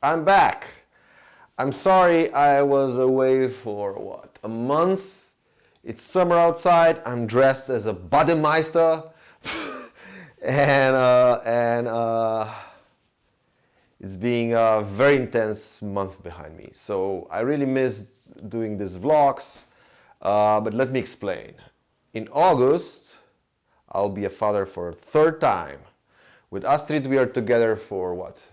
I'm back. I'm sorry I was away for what, a month? It's summer outside. I'm dressed as a Bademeister. and it's being a very intense month behind me. So I really missed doing these vlogs. But let me explain. In August, I'll be a father for a third time. With Astrid, we are together for what?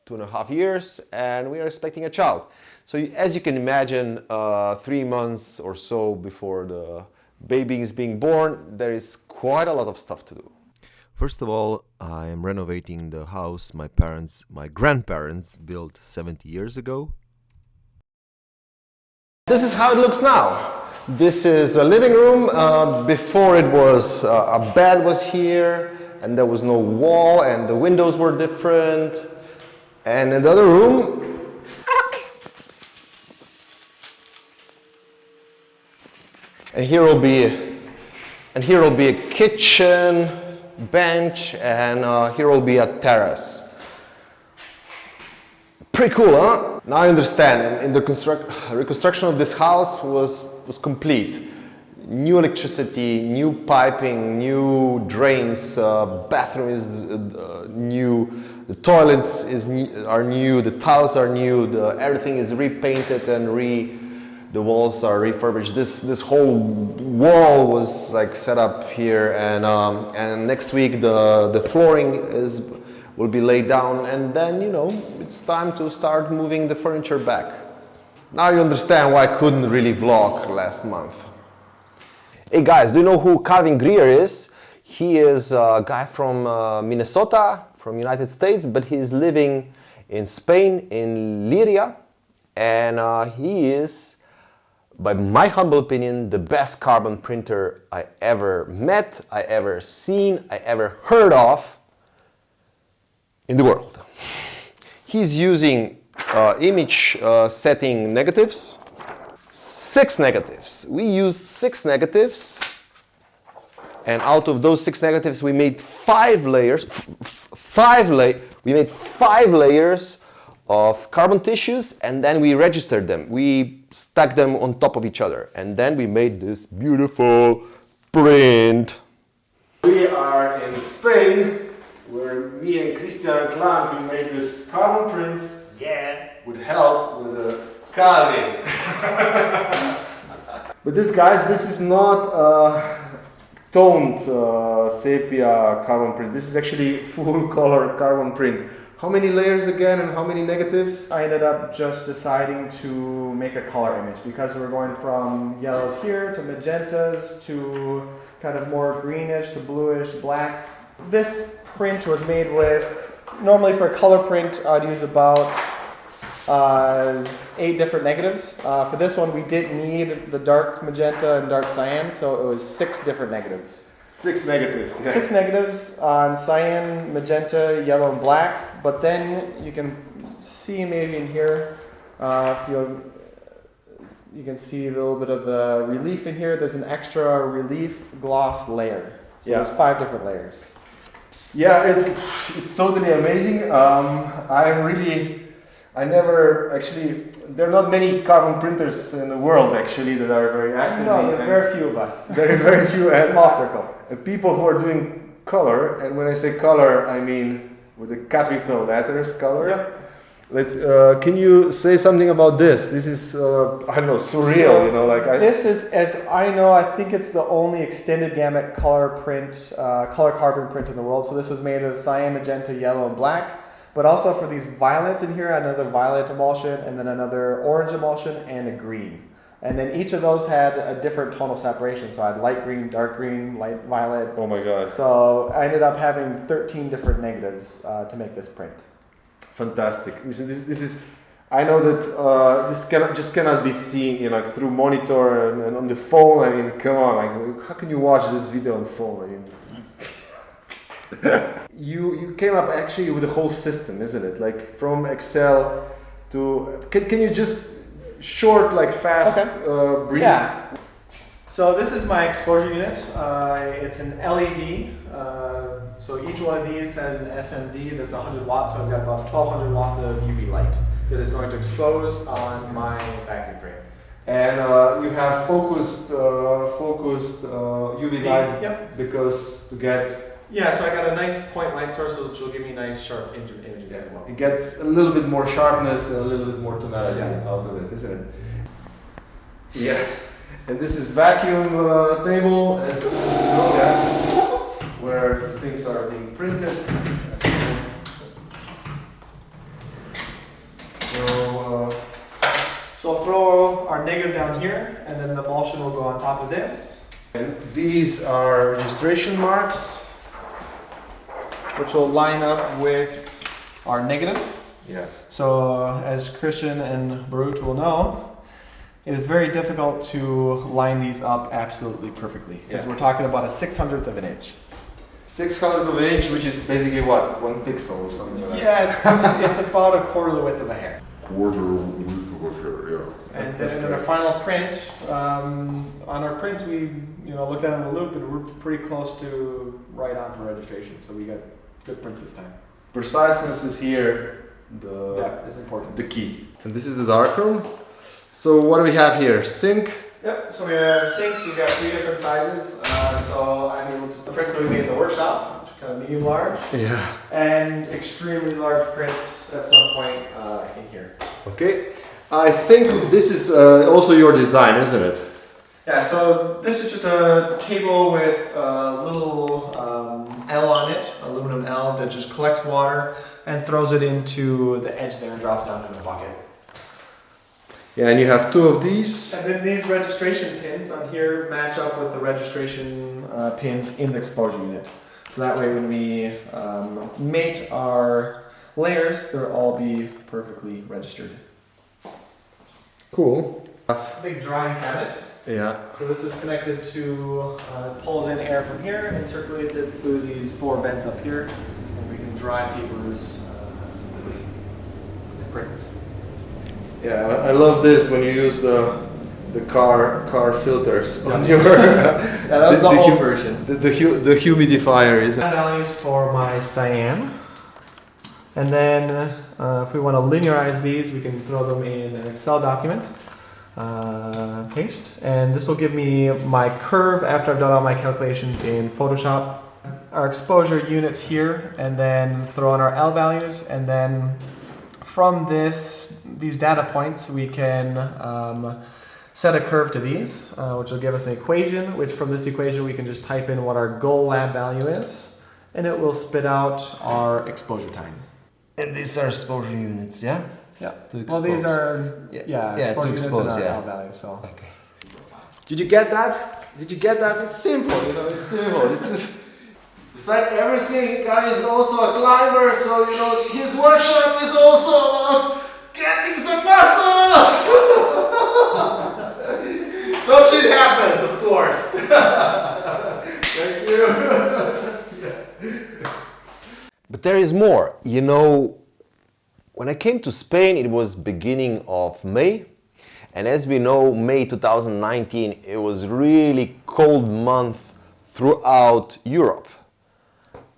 2.5 years, and we are expecting a child. So as you can imagine, 3 months or so before the baby is being born, there is quite a lot of stuff to do. First of all, I am renovating the house my grandparents built 70 years ago. This is how it looks now. This is a living room. Before it was, a bed was here, and there was no wall, and the windows were different. And in the other room, and here will be a kitchen, bench, and here will be a terrace. Pretty cool, huh? Now I understand. And the reconstruction of this house was complete. New electricity, new piping, new drains, bathroom is new, the toilets are new, the tiles are new, everything is repainted and the walls are refurbished. This whole wall was like set up here, and next week the flooring will be laid down, and then it's time to start moving the furniture back. Now you understand why I couldn't really vlog last month. Hey guys, do you know who Calvin Grier is? He is a guy from Minnesota, from United States, but he's living in Spain, in Liria, and he is, by my humble opinion, the best carbon printer I ever met, I ever seen, I ever heard of in the world. He's using image setting negatives. 6 negatives. We used 6 negatives, and out of those 6 negatives we made 5 layers. We made 5 layers of carbon tissues, and then we registered them. We stacked them on top of each other, and then we made this beautiful print. We are in Spain, where me and Christian Clan we made this carbon prints. Yeah. With help with the Calvin. But this is not toned sepia carbon print. This is actually full color carbon print. How many layers again and how many negatives? I ended up just deciding to make a color image because we're going from yellows here to magentas to kind of more greenish to bluish blacks. This print was made with, normally for a color print I'd use about 8 different negatives. For this one we didn't need the dark magenta and dark cyan, so it was 6 different negatives. 6 negatives, yeah. 6 negatives on cyan, magenta, yellow, and black. But then you can see maybe in here, you can see a little bit of the relief in here. There's an extra relief gloss layer. So there's 5 different layers. Yeah, it's totally amazing. There are not many carbon printers in the world actually that are very active. No, there are very few of us. Very few. Small circle. And people who are doing color, and when I say color, I mean with the capital letters, color. Yep. Can you say something about this? This is, surreal, This is, as I know, I think it's the only extended gamut color carbon print in the world. So this was made of cyan, magenta, yellow, and black. But also for these violets in here, another violet emulsion, and then another orange emulsion, and a green. And then each of those had a different tonal separation. So I had light green, dark green, light violet. Oh my God. So I ended up having 13 different negatives to make this print. Fantastic. This is, I know that this cannot be seen through monitor and on the phone. I mean, come on, how can you watch this video on phone? I mean, you came up actually with the whole system, isn't it? Like from Excel to, can you just fast, brief? Yeah. So this is my exposure unit. It's an LED. So each one of these has an SMD that's 100 watts. So I've got about 1200 watts of UV light that is going to expose on my vacuum frame. And you have focused UV light. Yep. Because to get. Yeah, so I got a nice point light source which will give me nice sharp images as well. It gets a little bit more sharpness and a little bit more tonality out of it, isn't it? Yeah. And this is vacuum table, as you know, where things are being printed. So I'll throw our negative down here, and then the emulsion will go on top of this. And these are registration marks, which will line up with our negative. Yeah. So as Christian and Barut will know, it is very difficult to line these up absolutely perfectly, because we're talking about a 600th of an inch. 600th of an inch, which is basically what, 1 pixel or something like that. Yeah, it's about a quarter the width of a hair. Quarter width of a hair, yeah. And then in our final print, on our prints we looked at them in a loop, and we're pretty close to right on for registration. So we got good prints this time. Preciseness is here. It's important. The key. And this is the darkroom. So what do we have here? Sink. Yep. So we have sinks. We've got 3 different sizes. So I'm able to the prints that we made in the workshop, which are kind of medium large. Yeah. And extremely large prints at some point in here. Okay. I think this is also your design, isn't it? Yeah, so this is just a table with a little L on it, aluminum L, that just collects water and throws it into the edge there and drops down in a bucket. Yeah, and you have 2 of these. And then these registration pins on here match up with the registration pins in the exposure unit. So that way when we mate our layers, they'll all be perfectly registered. Cool. Big drying cabinet. Yeah. So this is connected to, pulls in air from here and circulates it through these 4 vents up here. And we can dry papers and prints. Yeah, I love this when you use the car filters on your. Yeah, that was the old version. The humidifier is. Values for my cyan. And then if we want to linearize these, we can throw them in an Excel document. Paste. And this will give me my curve after I've done all my calculations in Photoshop. Our exposure units here, and then throw in our L values, and then from these data points we can set a curve to these, which will give us an equation, which from this equation we can just type in what our goal lab value is, and it will spit out our exposure time. And these are exposure units, yeah? Yeah. Well, these are to expose, and our yeah. L value. So. Okay. Did you get that? Did you get that? It's simple, it's simple. It's just. Besides everything, guy is also a climber, so his workshop is also about getting some muscles. No shit happens, of course. Thank you. But there is more. When I came to Spain, it was beginning of May. And as we know, May 2019, it was really cold month throughout Europe.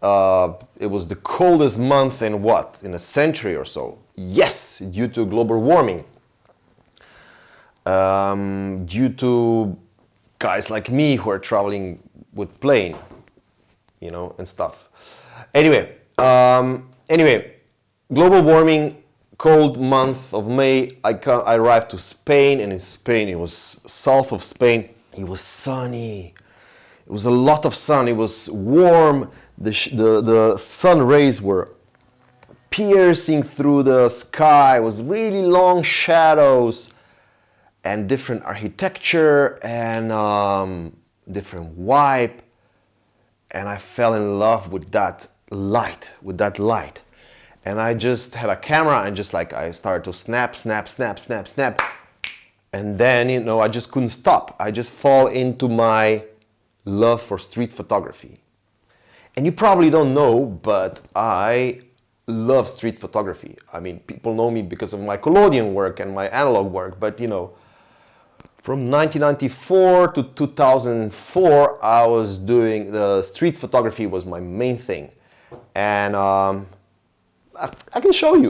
It was the coldest month in a century or so. Yes, due to global warming. Due to guys like me who are traveling with plane, and stuff. Anyway, global warming, cold month of May. I arrived to Spain, and in Spain, it was south of Spain. It was sunny. It was a lot of sun. It was warm. The sun rays were piercing through the sky. It was really long shadows and different architecture and different vibe. And I fell in love with that light, And I just had a camera and I started to snap. And then, I just couldn't stop. I just fall into my love for street photography. And you probably don't know, but I love street photography. I mean, people know me because of my collodion work and my analog work, but From 1994 to 2004, I was doing the street photography was my main thing, and I can show you.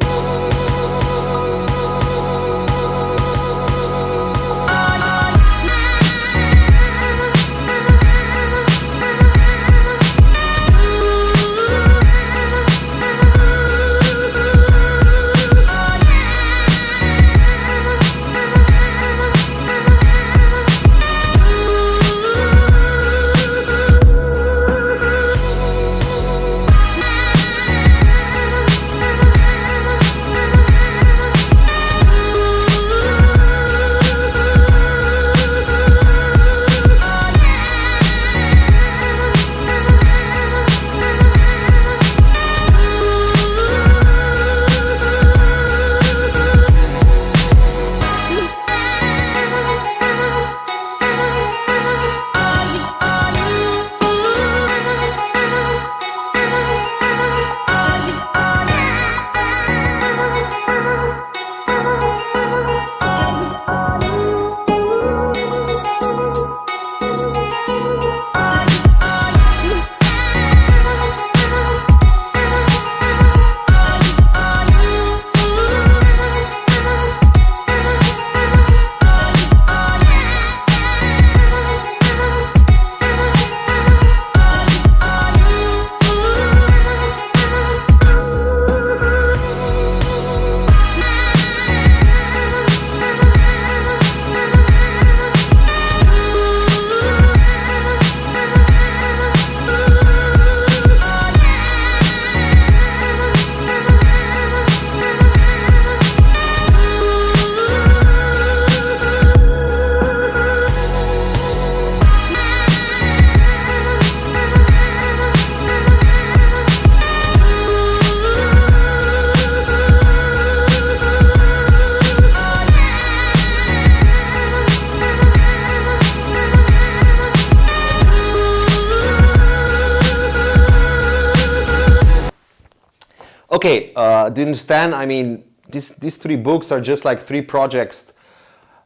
Okay, do you understand? I mean, these three books are just like three projects,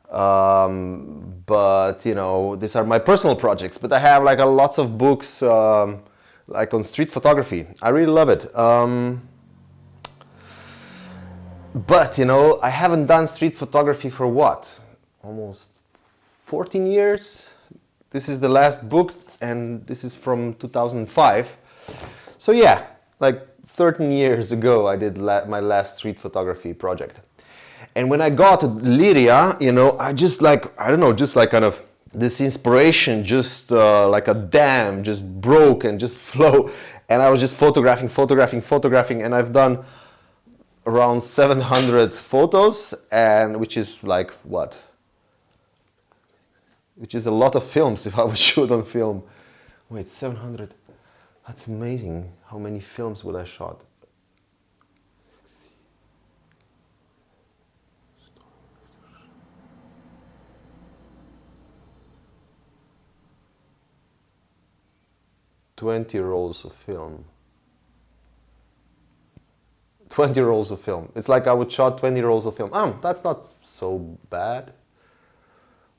but you know, these are my personal projects. But I have like lots of books like on street photography. I really love it. But you know, I haven't done street photography for what? Almost 14 years. This is the last book, and this is from 2005. So yeah, like 13 years ago, I did my last street photography project. And when I got to Lyria, you know, I just like, I don't know, just like kind of this inspiration, just like a dam, just broke and just flow. And I was just photographing, and I've done around 700 photos, and which is like what? Which is a lot of films if I would shoot on film. Wait, 700. That's amazing. How many films would I shot? "20 rolls of film. 20 rolls of film. It's like I would shot 20 rolls of film. That's not so bad.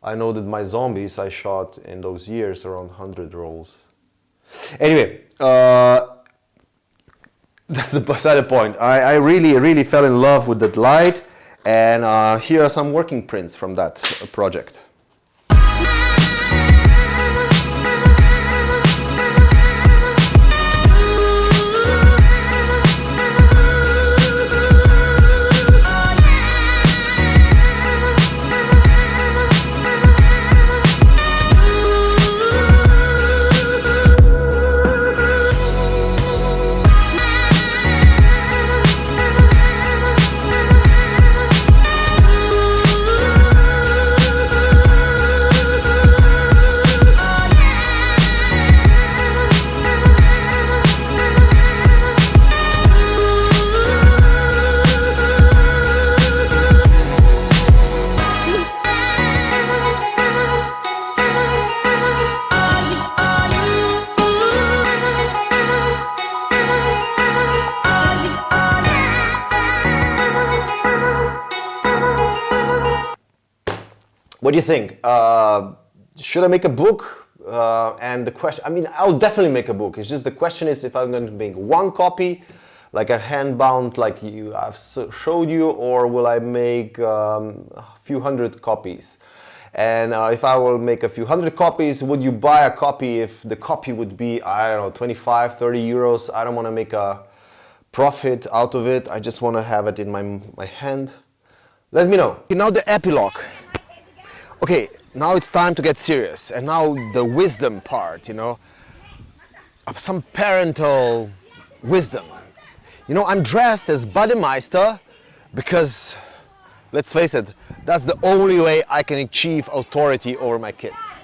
I know that my zombies I shot in those years around 100 rolls. Anyway, that's beside the point. I really fell in love with that light, and here are some working prints from that project. What do you think? Should I make a book? And the question, I mean, I'll definitely make a book. It's just the question is if I'm going to make one copy, like a hand-bound, like I've showed you, or will I make a few hundred copies? And if I will make a few hundred copies, would you buy a copy if the copy would be, I don't know, 25, 30 euros? I don't want to make a profit out of it. I just want to have it in my hand. Let me know. Now the epilogue. Okay, now it's time to get serious. And now the wisdom part, you know, some parental wisdom. You know, I'm dressed as Bademeister because, let's face it, that's the only way I can achieve authority over my kids.